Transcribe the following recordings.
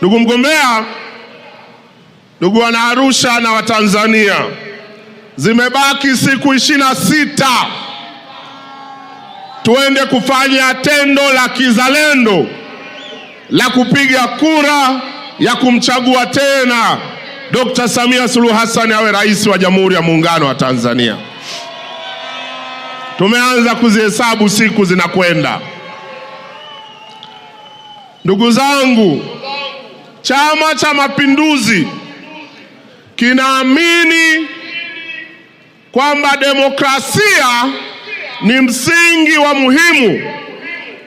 Ndugu mgombea, ndugu wana Arusha na Watanzania, zimebaki siku 26 tuende kufanya tendo la kizalendo la kupiga kura ya kumchagua tena Dr. Samia Suluhu Hassan awe rais wa Jamhuri ya Muungano wa Tanzania. Tumeanza kuzihesabu siku zinakwenda. Ndugu zangu, Chama cha Mapinduzi kinaamini kwamba demokrasia ni msingi wa muhimu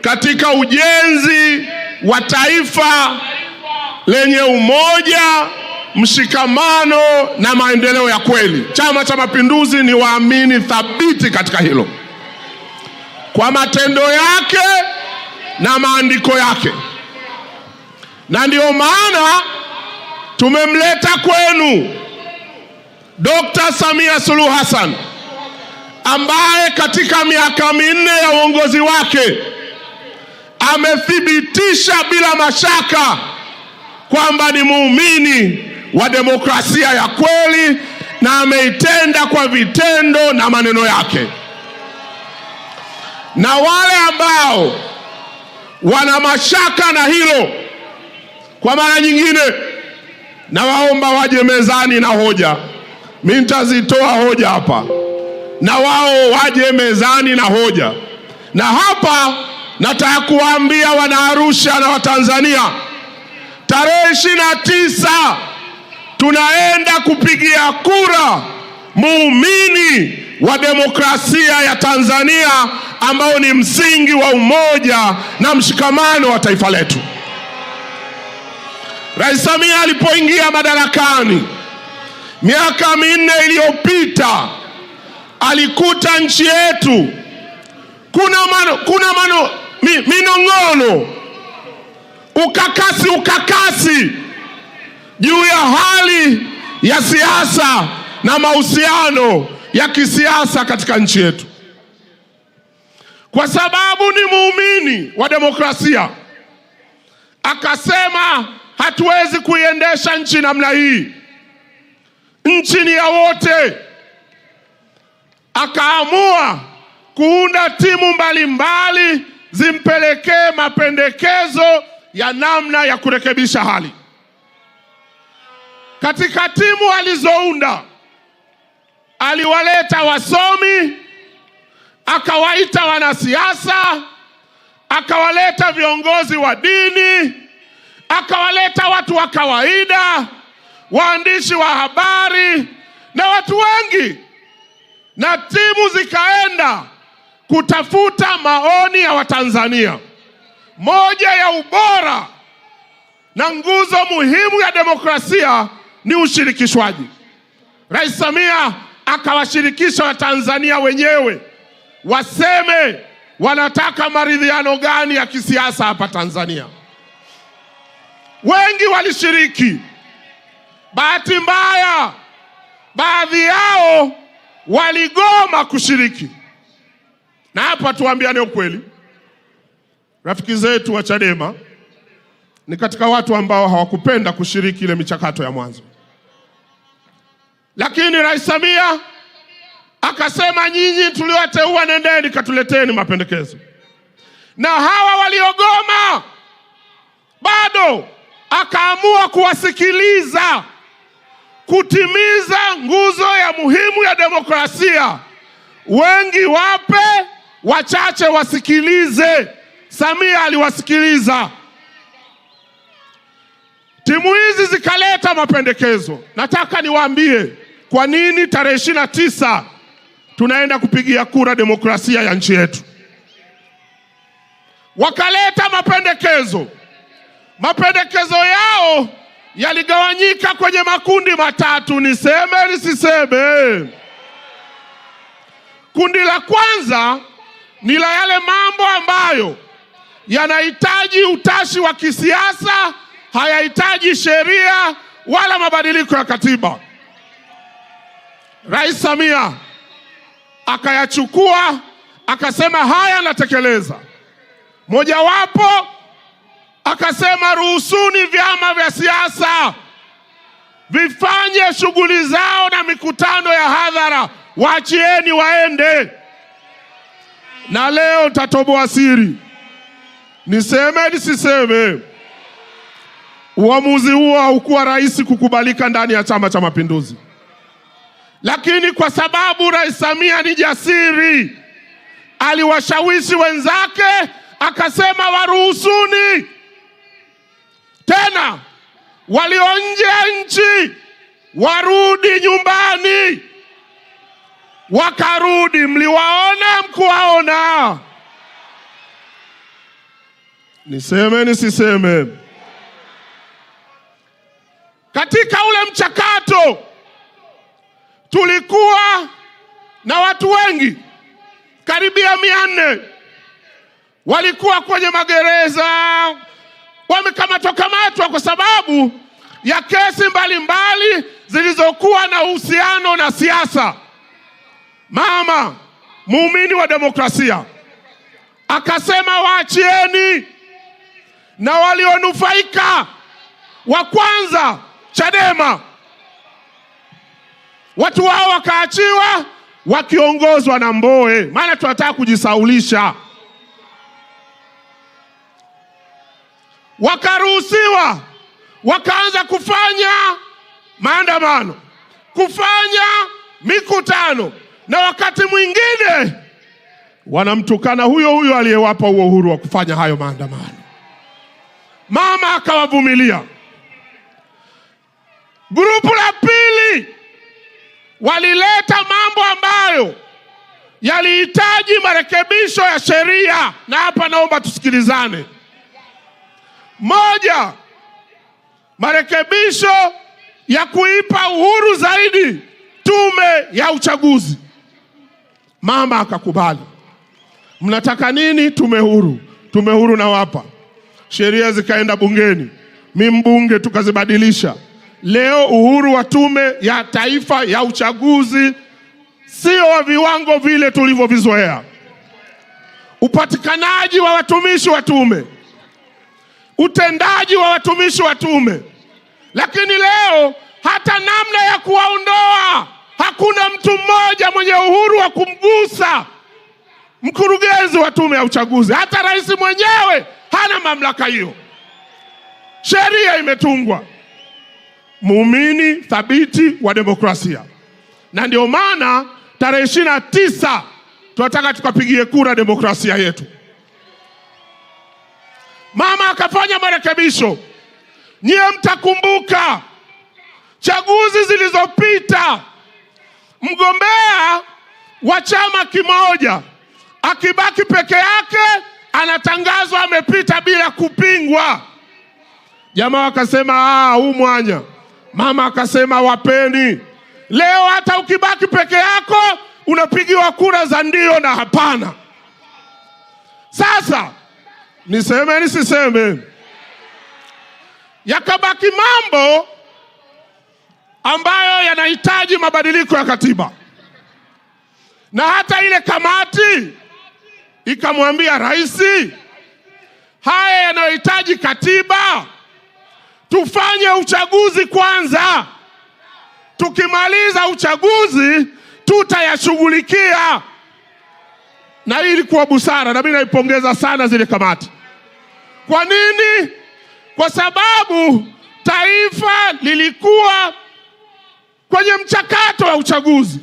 katika ujenzi wa taifa lenye umoja, mshikamano na maendeleo ya kweli. Chama cha Mapinduzi ni waamini thabiti katika hilo, kwa matendo yake na maandiko yake. Na ndio maana tumemleta kwenu Dr. Samia Suluhu Hassan, ambaye katika miaka 4 ya uongozi wake amethibitisha bila mashaka kwamba ni muumini wa demokrasia ya kweli na ameitenda kwa vitendo na maneno yake. Na wale ambao wana mashaka na hilo, kwa mara nyingine na waomba waje mezani na hoja. Mimi nitazitoa hoja hapa, na wao waje mezani na hoja. Na hapa nataka kuambia wana Arusha na Watanzania, tarehe 29 tunaenda kupigia kura muumini wa demokrasia ya Tanzania, ambao ni msingi wa umoja na mshikamano wa taifa letu. Rais Samia alipoingia madarakani miaka 4 iliyopita, alikuta nchi yetu kuna minong'ono, ukakasi juu ya hali ya siasa na mahusiano ya kisiasa katika nchi yetu. Kwa sababu ni muumini wa demokrasia, akasema hatuwezi kuiendesha nchi namna hii. Nchi ni ya wote. Akaamua kuunda timu mbalimbali zimpelekee mapendekezo ya namna ya kurekebisha hali. Katika timu alizounda, aliwaleta wasomi, akawaita wanasiasa, akawaleta viongozi wa dini, akawaleta watu wa kawaida, waandishi wa habari na watu wengi, na timu zikaenda kutafuta maoni ya Watanzania. Moja ya ubora na nguzo muhimu ya demokrasia ni ushirikishwaji. Rais Samia akawashirikisha Watanzania wenyewe waseme wanataka maridhiano gani ya kisiasa hapa Tanzania. Wengi walishiriki. Bahati mbaya, baadhi yao waligoma kushiriki. Na hapa tuambiane ukweli, rafiki zetu wa Chadema ni katika watu ambao hawakupenda kushiriki ile michakato ya mwanzo. Lakini Rais Samia akasema, nyinyi tuliowateua nendeni katuleteni mapendekezo. Na hawa waliogoma bado akaamua kuwasikiliza, kutimiza nguzo ya muhimu ya demokrasia. Wengi wape, wachache wasikilize. Samia aliwasikiliza. Timu hizi zikaleta mapendekezo. Nataka niwaambie kwa nini tarehe 29 tunaenda kupigia kura demokrasia ya nchi yetu. Wakaleta mapendekezo. Mapendekezo yao yaligawanyika kwenye makundi matatu, niseme nisiseme. Kundi la kwanza ni la yale mambo ambayo yanahitaji utashi wa kisiasa, hayahitaji sheria wala mabadiliko ya katiba. Rais Samia akayachukua, akasema haya natekeleza. Mojawapo akasema ruhusuni vyama vya siasa vifanye shughuli zao na mikutano ya hadhara, waachieni waende. Na leo tatoboa siri, niseme nisiseme, uamuzi huo haukuwa rahisi kukubalika ndani ya Chama cha Mapinduzi, lakini kwa sababu Rais Samia ni jasiri, aliwashawishi wenzake akasema waruhusuni. Tena walio nje ya nchi warudi nyumbani. Wakarudi. Mliwaona? Mkuwaona? Niseme nisiseme, katika ule mchakato tulikuwa na watu wengi, karibia 400 walikuwa kwenye magereza, wamekamatwa kwa sababu ya kesi mbalimbali zilizokuwa na uhusiano na siasa. Mama muumini wa demokrasia akasema waachieni, na walionufaika wa kwanza Chadema, watu wao wakaachiwa wakiongozwa na Mbowe, maana tunataka kujisaulisha. Wakaruhusiwa, wakaanza kufanya maandamano, kufanya mikutano, na wakati mwingine wanamtukana huyo aliyewapa huo uhuru wa kufanya hayo maandamano. Mama akawavumilia. Grupu la pili walileta mambo ambayo yalihitaji marekebisho ya sheria, na hapa naomba tusikilizane. Moja, marekebisho ya kuipa uhuru zaidi tume ya uchaguzi. Mama akakubali. Mnataka nini? Tume huru. Tume huru na wapa. Sheria zikaenda bungeni, mimi mbunge tukazibadilisha. Leo uhuru wa tume ya taifa ya uchaguzi sio wa viwango vile tulivyovizoea. Upatikanaji wa watumishi wa tume, utendaji wa watumishi wa tume, lakini leo hata namna ya kuwaondoa, hakuna mtu mmoja mwenye uhuru wa kumgusa mkurugenzi wa tume ya uchaguzi. Hata rais mwenyewe hana mamlaka hiyo. Sheria imetungwa. Muumini thabiti wa demokrasia, na ndio maana tarehe 29 tunataka tukapigie kura demokrasia yetu. Mama akafanya marekebisho. Nyie mtakumbuka chaguzi zilizopita, mgombea wa chama kimoja akibaki peke yake anatangazwa amepita bila kupingwa. Jamaa wakasema huu mwanya. Mama akasema wapeni. Leo hata ukibaki peke yako unapigiwa kura za ndio na hapana. Sasa niseme nisiseme, yakabaki mambo ambayo yanahitaji mabadiliko ya katiba, na hata ile kamati ikamwambia rais, haya yanayohitaji katiba tufanye uchaguzi kwanza, tukimaliza uchaguzi tutayashughulikia. Na hii ilikuwa busara, na mimi naipongeza sana zile kamati. Kwa nini? Kwa sababu taifa lilikuwa kwenye mchakato wa uchaguzi.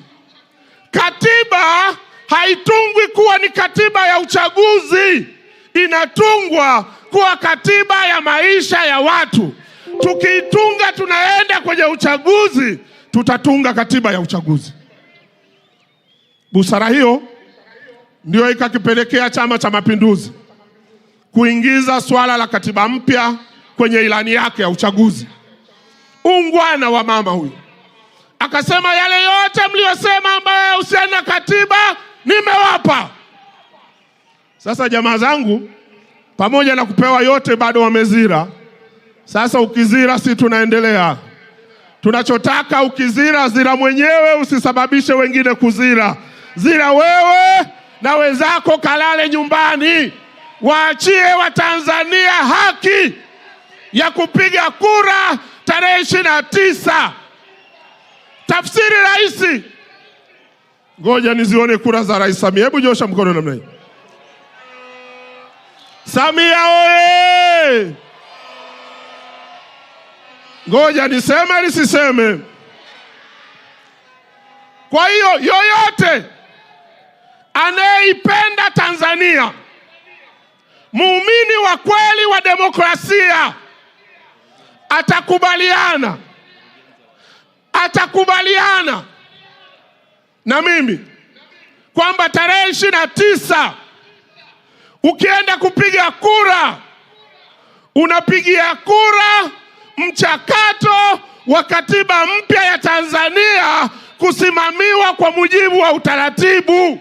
Katiba haitungwi kuwa ni katiba ya uchaguzi, inatungwa kuwa katiba ya maisha ya watu. Tukiitunga tunaenda kwenye uchaguzi, tutatunga katiba ya uchaguzi. Busara hiyo ndio ikakipelekea Chama cha Mapinduzi kuingiza swala la katiba mpya kwenye ilani yake ya uchaguzi. Ungwana wa mama huyu akasema yale yote mliosema ambayo husiana na katiba nimewapa. Sasa jamaa zangu, pamoja na kupewa yote bado wamezira. Sasa ukizira si tunaendelea. Tunachotaka ukizira, zira mwenyewe, usisababishe wengine kuzira. Zira wewe na wenzako, kalale nyumbani. waachie Watanzania haki ya kupiga kura tarehe 29. Tafsiri rahisi. Ngoja nizione kura za Rais Samia. Hebu nyosha mkono namna hii. Samia oye! Ngoja niseme nisiseme. Kwa hiyo yoyote anayeipenda Tanzania, muumini wa kweli wa demokrasia, atakubaliana na mimi kwamba tarehe 29 ukienda kupiga kura, unapigia kura mchakato wa katiba mpya ya Tanzania kusimamiwa kwa mujibu wa utaratibu.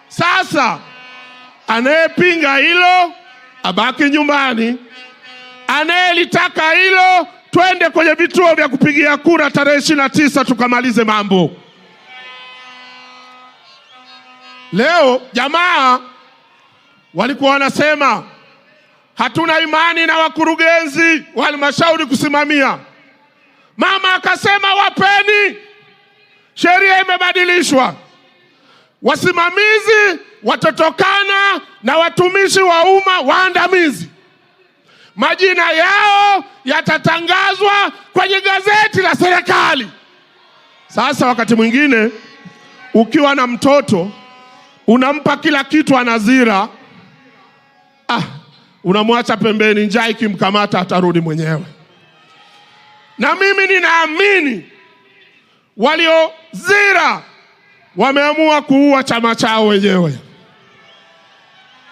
Sasa anayepinga hilo abaki nyumbani, anayelitaka hilo twende kwenye vituo vya kupigia kura tarehe 29 tukamalize mambo. Leo jamaa walikuwa wanasema hatuna imani na wakurugenzi wa halmashauri kusimamia. Mama akasema wapeni, sheria imebadilishwa. Wasimamizi watatokana na watumishi wa umma waandamizi. Majina yao yatatangazwa kwenye gazeti la serikali. Sasa wakati mwingine ukiwa na mtoto unampa kila kitu anazira, unamwacha pembeni, njaa ikimkamata atarudi mwenyewe. Na mimi ninaamini waliozira wameamua kuua chama chao wenyewe.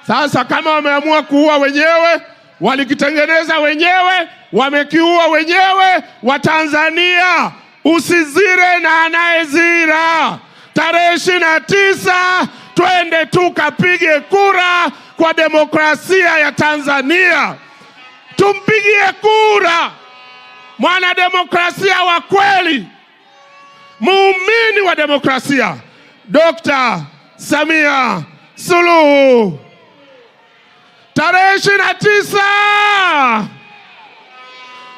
Sasa kama wameamua kuua wenyewe, walikitengeneza wenyewe, wamekiua wenyewe. Watanzania, usizire na anayezira. Tarehe 29 twende tukapige kura kwa demokrasia ya Tanzania. Tumpigie kura mwanademokrasia wa kweli, muumini wa demokrasia, Dr. Samia Suluhu. Tarehe 29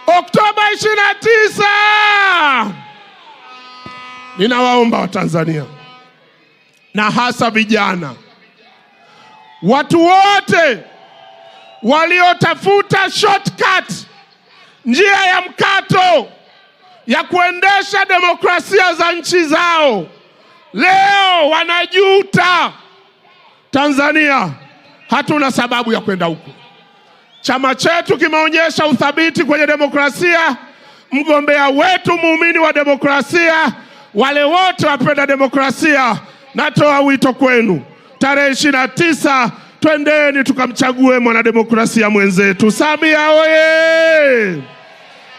Oktoba 29, ninawaomba Watanzania na hasa vijana, watu wote waliotafuta shortcut, njia ya mkato ya kuendesha demokrasia za nchi zao, leo wanajuta. Tanzania hatuna sababu ya kwenda huko. Chama chetu kimeonyesha uthabiti kwenye demokrasia. Mgombea wetu muumini wa demokrasia. Wale wote wapenda demokrasia, natoa wito kwenu, tarehe 29 twendeni tukamchague mwanademokrasia mwenzetu. Samia oye!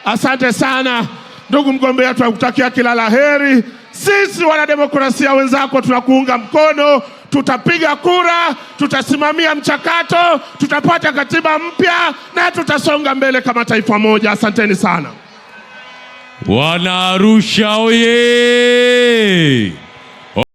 Asante sana ndugu mgombea, tunakutakia kila laheri. Sisi wanademokrasia wenzako tunakuunga mkono. Tutapiga kura, tutasimamia mchakato, tutapata katiba mpya na tutasonga mbele kama taifa moja. Asanteni sana. Wana Arusha oye!